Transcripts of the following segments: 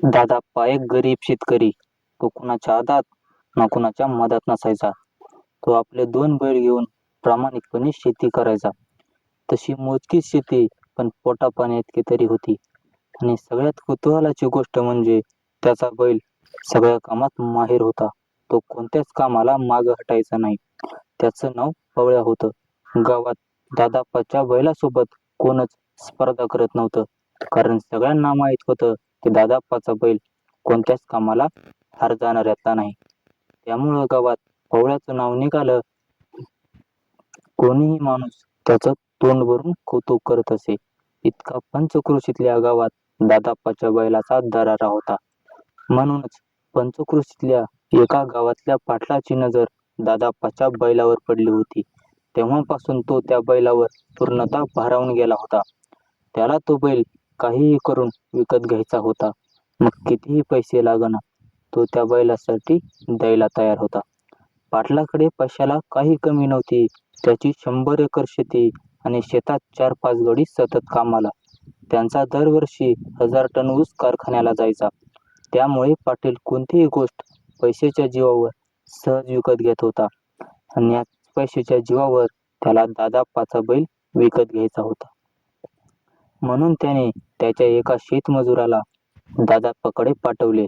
दादाप्पा एक गरीब शेतकरी. तो कुणाच्या आधात ना कुणाच्या मधात नसायचा. तो आपले 2 बैल घेऊन प्रामाणिकपणे शेती करायचा. तशी मोजकीच शेती, पण पोटापाण्याइतकी तरी होती. आणि सगळ्यात कुतूहलाची गोष्ट म्हणजे त्याचा बैल सगळ्या कामात माहिर होता. तो कोणत्याच कामाला मागं हटायचा नाही. त्याचं नाव पवळ्या होतं. गावात दादाप्पाच्या बैलासोबत कोणच स्पर्धा करत नव्हतं, कारण सगळ्यांना माहीत होतं की दादाप्पाचा बैल कोणत्याच कामाला हार जाणाऱ्यातला नाही. त्यामुळं गावात पवळ्याचं नाव निघालं. कोणीही माणूस त्याचं तोंड भरून कौतुक करत असे. इतका पंचक्रोशीतल्या गावात दादाप्पाच्या बैलाचा दरारा होता. म्हणूनच पंचक्रोशीतल्या एका गावातल्या पाटलाची नजर दादाप्पाच्या बैलावर पडली होती. तेव्हापासून तो त्या बैलावर पूर्णतः भारावून गेला होता. त्याला तो बैल काहीही करून विकत घ्यायचा होता. मग कितीही पैसे लागना, तो त्या बैलासाठी द्यायला तयार होता. पाटलाकडे पैशाला काही कमी नव्हती. त्याची 100 एकर शेती आणि शेतात 4-5 गडी सतत कामाला. त्यांचा दरवर्षी 1000 टन ऊस कारखान्याला जायचा. त्यामुळे पाटील कोणतीही गोष्ट पैशाच्या जीवावर सहज विकत घेत होता. आणि याच पैशाच्या जीवावर त्याला दादाप्पाचा बैल विकत घ्यायचा होता. म्हणून त्याने त्याच्या एका शेतमजुराला दादाप्पाकडे पाठवले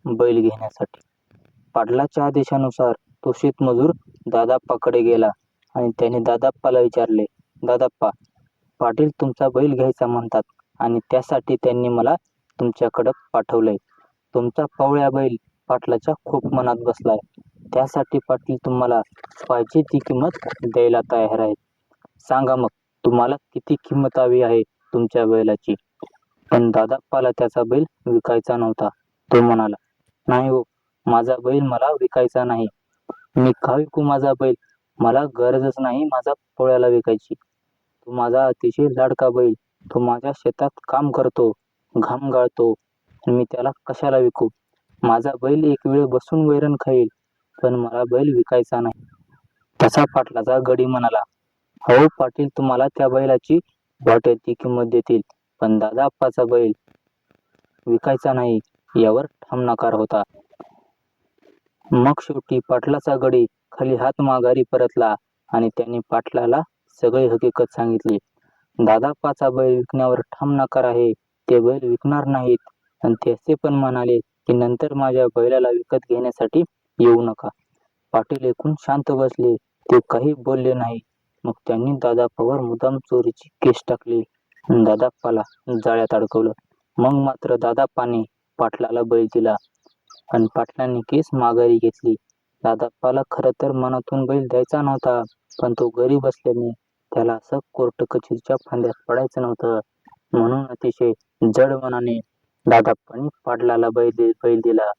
बैल घेण्यासाठी. पाटलाच्या आदेशानुसार तो शेतमजूर दादाप्पाकडे गेला आणि त्याने दादाप्पाला विचारले, दादाप्पा, पाटील तुमचा बैल घ्यायचा म्हणतात आणि त्यासाठी त्यांनी मला तुमच्याकडं पाठवलंय. तुमचा पवळ्या बैल पाटलाच्या खूप मनात बसलाय. त्यासाठी पाटील तुम्हाला पाहिजे ती किंमत द्यायला तयार आहेत. सांगा मग, तुम्हाला किती किंमत हवी आहे तुमच्या बैलाची? पण दादाप्पाला त्याचा बैल विकायचा नव्हता. तो म्हणाला, नाही हो, माझा बैल मला विकायचा नाही. मी का विकू माझा बैल? मला गरजच नाही माझा पवळ्याला विकायची. तो माझा अतिशय लाडका बैल. तो माझ्या शेतात काम करतो, घाम गाळतो, आणि मी त्याला कशाला विकू? माझा बैल एक वेळ बसून वैरण खाईल, पण मला बैल विकायचा नाही. तसा पाटलाचा गडी म्हणाला, हो पाटील, तुम्हाला त्या बैलाची वाटेल ती किंमत देतील, पण दादाप्पाचा बैल विकायचा नाही यावर ठाम नकार होता. मग शेवटी पाटलाचा गडी खाली हात माघारी परतला आणि त्यांनी पाटलाला सगळी हकीकत सांगितली. दादाप्पाचा बैल विकण्यावर ठाम नकार आहे. ते बैल विकणार नाहीत. आणि ते असे पण म्हणाले की नंतर माझ्या बैलाला विकत घेण्यासाठी येऊ नका. पाटील ऐकून शांत बसले. ते काही बोलले नाही. मग त्यांनी दादाप्पावर मुद्दाम चोरीची केस टाकली आणि दादाप्पाला जाळ्यात अडकवलं. मग मात्र दादाप्पाने पाटलाला बैल दिला आणि पाटलांनी केस माघारी घेतली. दादाप्पाला खरं तर मनातून बैल द्यायचा नव्हता, पण तो गरीब असल्याने त्याला असं कोर्ट कचेरीच्या फांद्यात पडायचं नव्हतं. म्हणून अतिशय जड मनाने दादाप्पाने पाटलाला बैल दिला.